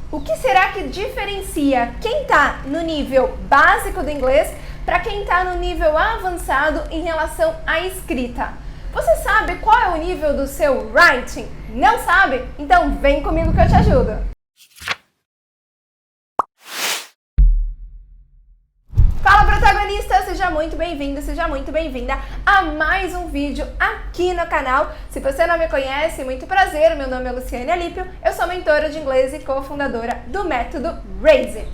O que será que diferencia quem está no nível básico do inglês para quem está no nível avançado em relação à escrita? Você sabe qual é o nível do seu writing? Não sabe? Então vem comigo que eu te ajudo! Fala, protagonista! Seja muito bem-vindo, seja muito bem-vinda a mais um vídeo aqui no canal. Se você não me conhece, muito prazer, meu nome é Luciane Alípio, eu sou mentora de inglês e cofundadora do Método Raise.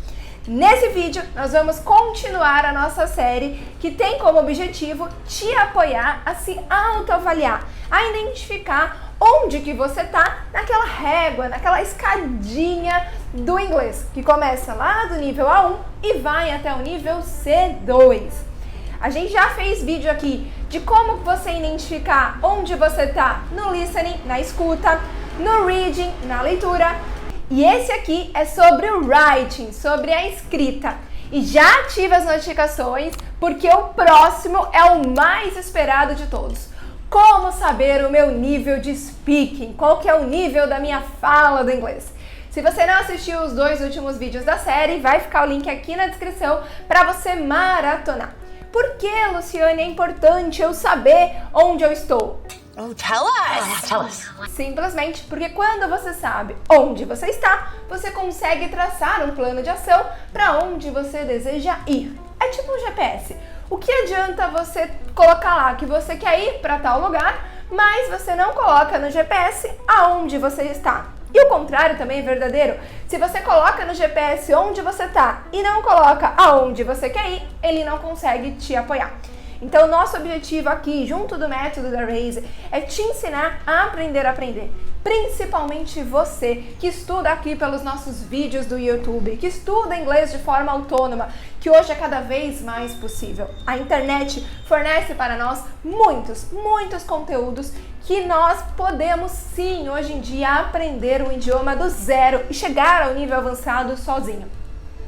Nesse vídeo, nós vamos continuar a nossa série que tem como objetivo te apoiar a se autoavaliar, a identificar onde que você está naquela régua, naquela escadinha do inglês, que começa lá do nível A1 e vai até o nível C2. A gente já fez vídeo aqui de como você identificar onde você está no listening, na escuta, no reading, na leitura. E esse aqui é sobre o writing, sobre a escrita. E já ativa as notificações, porque o próximo é o mais esperado de todos. Como saber o meu nível de speaking? Qual que é o nível da minha fala do inglês? Se você não assistiu os 2 últimos vídeos da série, vai ficar o link aqui na descrição para você maratonar. Por que, Luciane, é importante eu saber onde eu estou? Oh, tell us! Tell us! Simplesmente porque quando você sabe onde você está, você consegue traçar um plano de ação para onde você deseja ir. É tipo um GPS. O que adianta você colocar lá que você quer ir para tal lugar, mas você não coloca no GPS aonde você está? E o contrário também é verdadeiro. Se você coloca no GPS onde você está e não coloca aonde você quer ir, ele não consegue te apoiar. Então, nosso objetivo aqui, junto do método da Raise, é te ensinar a aprender. Principalmente você que estuda aqui pelos nossos vídeos do YouTube, que estuda inglês de forma autônoma, que hoje é cada vez mais possível. A internet fornece para nós muitos conteúdos que nós podemos sim, hoje em dia, aprender um idioma do zero e chegar ao nível avançado sozinho.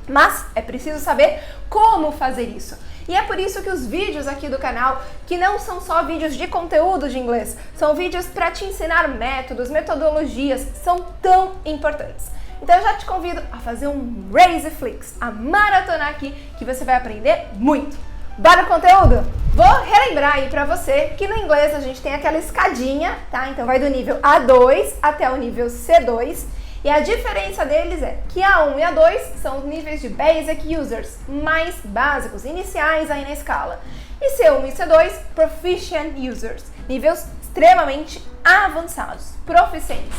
Mas é preciso saber como fazer isso. E é por isso que os vídeos aqui do canal, que não são só vídeos de conteúdo de inglês, são vídeos para te ensinar métodos, metodologias, são tão importantes. Então eu já te convido a fazer um Raise Flix, a maratonar aqui, que você vai aprender muito. Bora pro conteúdo? Vou relembrar aí pra você que no inglês a gente tem aquela escadinha, tá? Então vai do nível A2 até o nível C2. E a diferença deles é que A1 e A2 são os níveis de Basic Users, mais básicos, iniciais aí na escala. E C1 e C2, Proficient Users, níveis extremamente avançados, proficientes.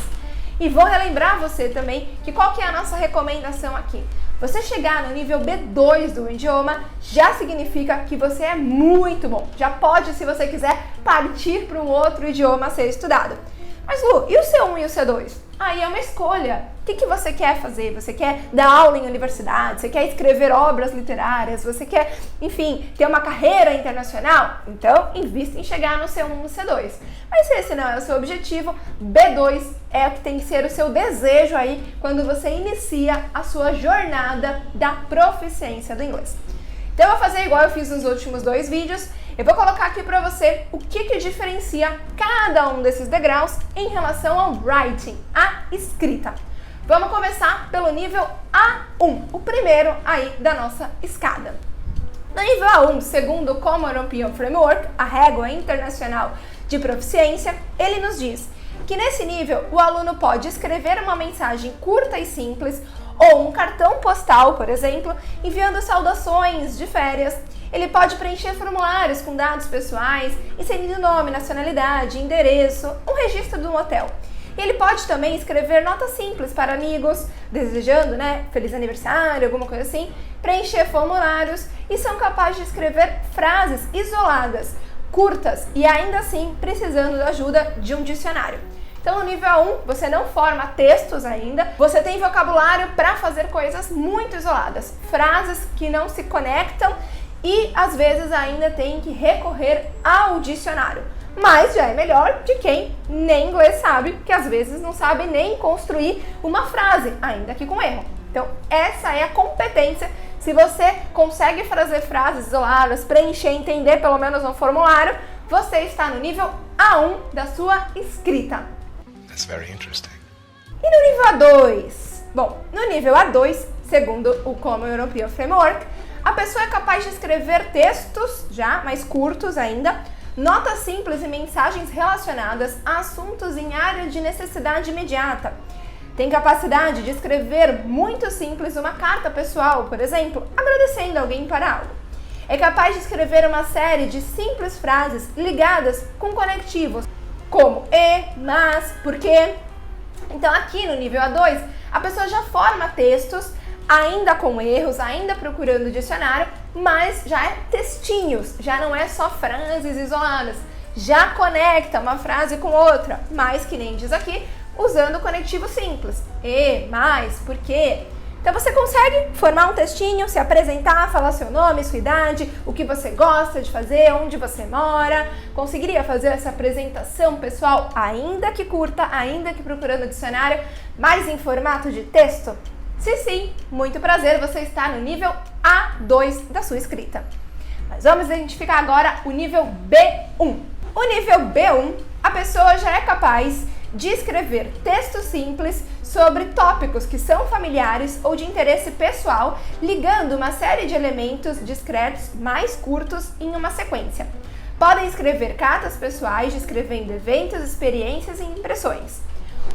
E vou relembrar você também que qual que é a nossa recomendação aqui. Você chegar no nível B2 do idioma já significa que você é muito bom. Já pode, se você quiser, partir para um outro idioma a ser estudado. Mas Lu, e o C1 e o C2? Aí é uma escolha. O que você quer fazer? Você quer dar aula em universidade? Você quer escrever obras literárias? Você quer, enfim, ter uma carreira internacional? Então, invista em chegar no C1 e no C2. Mas se esse não é o seu objetivo, B2 é o que tem que ser o seu desejo aí quando você inicia a sua jornada da proficiência do inglês. Então eu vou fazer igual eu fiz nos últimos 2 vídeos. Eu vou colocar aqui para você o que diferencia cada um desses degraus em relação ao writing, a escrita. Vamos começar pelo nível A1, o primeiro aí da nossa escada. No nível A1, segundo o Common European Framework, a régua internacional de proficiência, ele nos diz que nesse nível o aluno pode escrever uma mensagem curta e simples ou um cartão postal, por exemplo, enviando saudações de férias. Ele pode preencher formulários com dados pessoais, inserindo nome, nacionalidade, endereço, um registro de um hotel. Ele pode também escrever notas simples para amigos, desejando, feliz aniversário, alguma coisa assim, preencher formulários e são capazes de escrever frases isoladas, curtas e ainda assim precisando da ajuda de um dicionário. Então, no nível A1, você não forma textos ainda, você tem vocabulário para fazer coisas muito isoladas, frases que não se conectam e às vezes ainda tem que recorrer ao dicionário. Mas já é melhor de quem nem inglês sabe, que às vezes não sabe nem construir uma frase, ainda que com erro. Então, essa é a competência. Se você consegue fazer frases isoladas, preencher, entender pelo menos um formulário, você está no nível A1 da sua escrita. That's very interesting. E no nível A2? Bom, no nível A2, segundo o Common European Framework, a pessoa é capaz de escrever textos, já mais curtos ainda, notas simples e mensagens relacionadas a assuntos em área de necessidade imediata. Tem capacidade de escrever muito simples uma carta pessoal, por exemplo, agradecendo alguém para algo. É capaz de escrever uma série de simples frases ligadas com conectivos, como e, mas, porque. Então aqui no nível A2, a pessoa já forma textos, ainda com erros, ainda procurando o dicionário, mas já é textinhos, já não é só frases isoladas. Já conecta uma frase com outra, mas que nem diz aqui, usando conectivo simples. E, mais, por quê? Então você consegue formar um textinho, se apresentar, falar seu nome, sua idade, o que você gosta de fazer, onde você mora. Conseguiria fazer essa apresentação pessoal, ainda que curta, ainda que procurando o dicionário, mas em formato de texto? Se sim, muito prazer, você está no nível A2 da sua escrita. Mas vamos identificar agora o nível B1. O nível B1, a pessoa já é capaz de escrever textos simples sobre tópicos que são familiares ou de interesse pessoal, ligando uma série de elementos discretos mais curtos em uma sequência. Podem escrever cartas pessoais descrevendo eventos, experiências e impressões.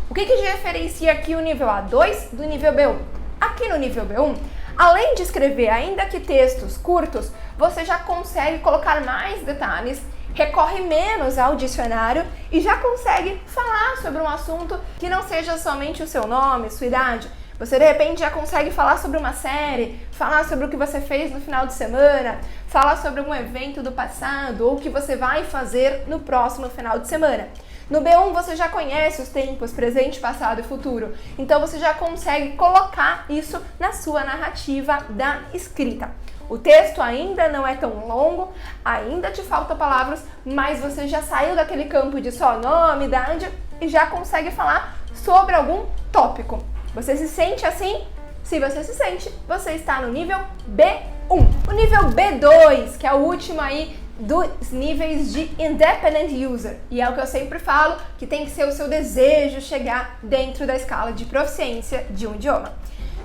O que diferencia aqui o nível A2 do nível B1? Aqui no nível B1, além de escrever ainda que textos curtos, você já consegue colocar mais detalhes, recorre menos ao dicionário e já consegue falar sobre um assunto que não seja somente o seu nome, sua idade. Você de repente já consegue falar sobre uma série, falar sobre o que você fez no final de semana, falar sobre um evento do passado ou o que você vai fazer no próximo final de semana. No B1 você já conhece os tempos presente, passado e futuro, então você já consegue colocar isso na sua narrativa da escrita. O texto ainda não é tão longo, ainda te faltam palavras, mas você já saiu daquele campo de só nome, idade e já consegue falar sobre algum tópico. Você se sente assim? Se você se sente, você está no nível B1. O nível B2, que é o último aí dos níveis de Independent User, e é o que eu sempre falo, que tem que ser o seu desejo chegar dentro da escala de proficiência de um idioma.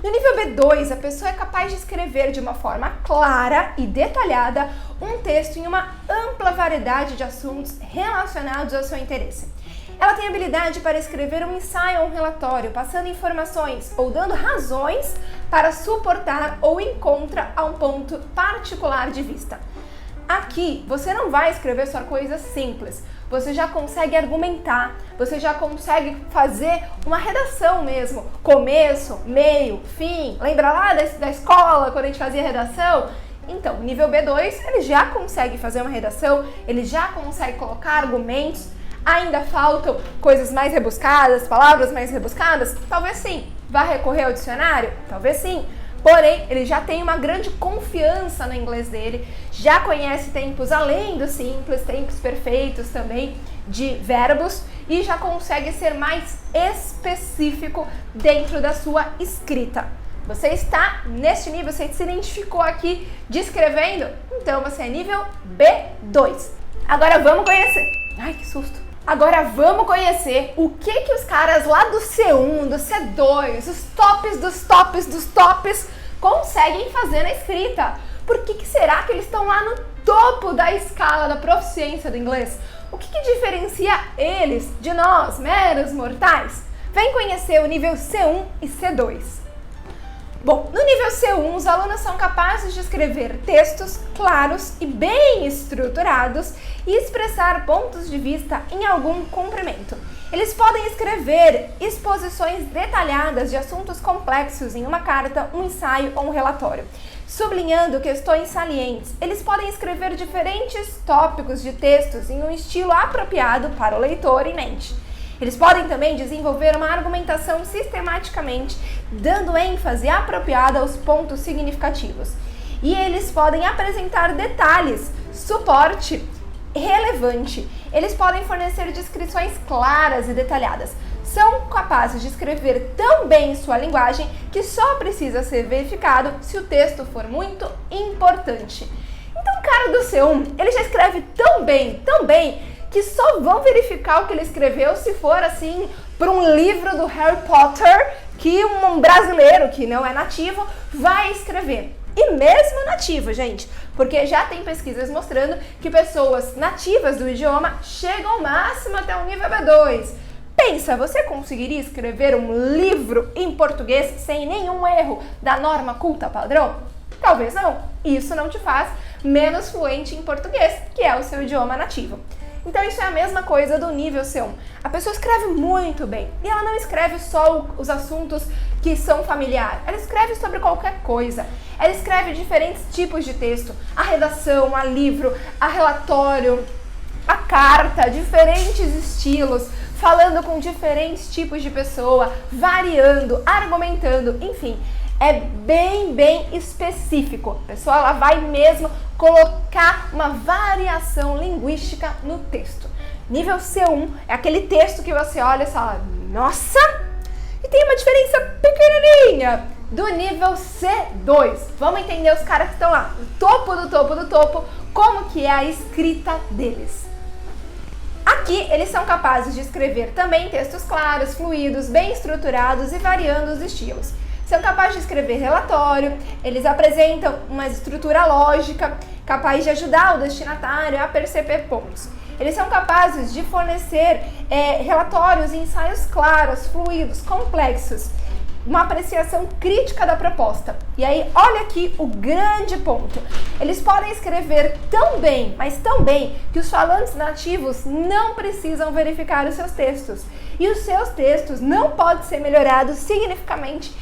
No nível B2, a pessoa é capaz de escrever de uma forma clara e detalhada um texto em uma ampla variedade de assuntos relacionados ao seu interesse. Ela tem habilidade para escrever um ensaio ou um relatório, passando informações ou dando razões para suportar ou ir contra a um ponto particular de vista. Aqui, você não vai escrever só coisas simples, você já consegue argumentar, você já consegue fazer uma redação mesmo, começo, meio, fim. Lembra lá da escola, quando a gente fazia redação? Então, nível B2, ele já consegue fazer uma redação, ele já consegue colocar argumentos. Ainda faltam coisas mais rebuscadas, palavras mais rebuscadas? Talvez sim. Vai recorrer ao dicionário? Talvez sim. Porém, ele já tem uma grande confiança no inglês dele, já conhece tempos além do simples, tempos perfeitos também de verbos e já consegue ser mais específico dentro da sua escrita. Você está neste nível, você se identificou aqui descrevendo? Então você é nível B2. Agora vamos conhecer. Ai, que susto! Agora vamos conhecer o que os caras lá do C1, do C2, os tops dos tops dos tops conseguem fazer na escrita. Por que será que eles estão lá no topo da escala da proficiência do inglês? O que diferencia eles de nós, meros mortais? Vem conhecer o nível C1 e C2. Bom, no nível C1, os alunos são capazes de escrever textos claros e bem estruturados e expressar pontos de vista em algum comprimento. Eles podem escrever exposições detalhadas de assuntos complexos em uma carta, um ensaio ou um relatório, sublinhando questões salientes. Eles podem escrever diferentes tópicos de textos em um estilo apropriado para o leitor em mente. Eles podem também desenvolver uma argumentação sistematicamente, dando ênfase apropriada aos pontos significativos. E eles podem apresentar detalhes, suporte relevante. Eles podem fornecer descrições claras e detalhadas. São capazes de escrever tão bem sua linguagem que só precisa ser verificado se o texto for muito importante. Então o cara do C1, ele já escreve tão bem, que só vão verificar o que ele escreveu se for assim para um livro do Harry Potter que um brasileiro que não é nativo vai escrever. E mesmo nativo, gente, porque já tem pesquisas mostrando que pessoas nativas do idioma chegam ao máximo até o nível B2. Pensa, você conseguiria escrever um livro em português sem nenhum erro da norma culta padrão? Talvez não. Isso não te faz menos fluente em português, que é o seu idioma nativo. Então isso é a mesma coisa do nível C1. A pessoa escreve muito bem e ela não escreve só os assuntos que são familiares, ela escreve sobre qualquer coisa. Ela escreve diferentes tipos de texto, a redação, a livro, a relatório, a carta, diferentes estilos, falando com diferentes tipos de pessoa, variando, argumentando, enfim. É bem específico. A pessoa ela vai mesmo colocar uma variação linguística no texto. Nível C1 é aquele texto que você olha e fala, nossa! E tem uma diferença pequenininha do nível C2. Vamos entender os caras que estão lá, no topo do topo do topo, como que é a escrita deles. Aqui, eles são capazes de escrever também textos claros, fluidos, bem estruturados e variando os estilos. São capazes de escrever relatório, eles apresentam uma estrutura lógica, capaz de ajudar o destinatário a perceber pontos. Eles são capazes de fornecer relatórios e ensaios claros, fluidos, complexos, uma apreciação crítica da proposta. E aí, olha aqui o grande ponto. Eles podem escrever tão bem, mas tão bem, que os falantes nativos não precisam verificar os seus textos. E os seus textos não podem ser melhorados significativamente,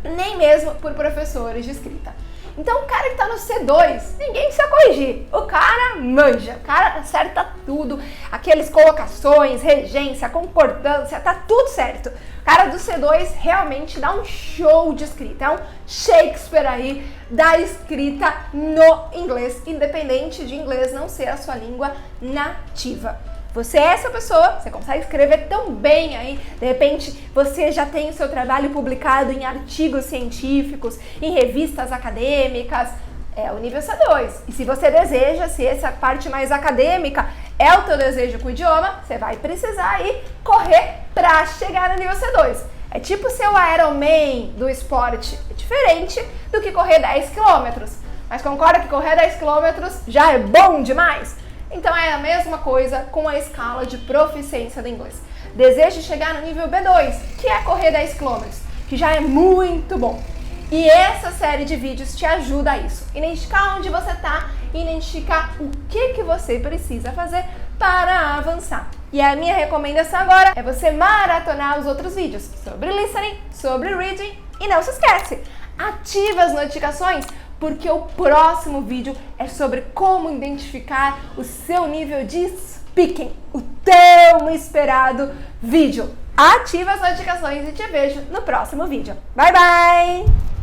nem mesmo por professores de escrita. Então o cara que tá no C2, ninguém precisa corrigir. O cara manja, o cara acerta tudo. Aqueles colocações, regência, concordância, tá tudo certo. O cara do C2 realmente dá um show de escrita. É um Shakespeare aí da escrita no inglês, independente de inglês não ser a sua língua nativa. Você é essa pessoa, você consegue escrever tão bem aí, de repente você já tem o seu trabalho publicado em artigos científicos, em revistas acadêmicas, é o nível C2. E se você deseja, se essa parte mais acadêmica é o teu desejo com o idioma, você vai precisar aí correr para chegar no nível C2. É tipo ser o Ironman do esporte, é diferente do que correr 10 km. Mas concorda que correr 10 km já é bom demais? Então é a mesma coisa com a escala de proficiência do inglês. Deseje chegar no nível B2, que é correr 10 km, que já é muito bom. E essa série de vídeos te ajuda a isso. Identificar onde você está e identificar o que você precisa fazer para avançar. E a minha recomendação agora é você maratonar os outros vídeos sobre listening, sobre reading e não se esquece, ativa as notificações, porque o próximo vídeo é sobre como identificar o seu nível de speaking, o tão esperado vídeo. Ativa as notificações e te vejo no próximo vídeo. Bye, bye!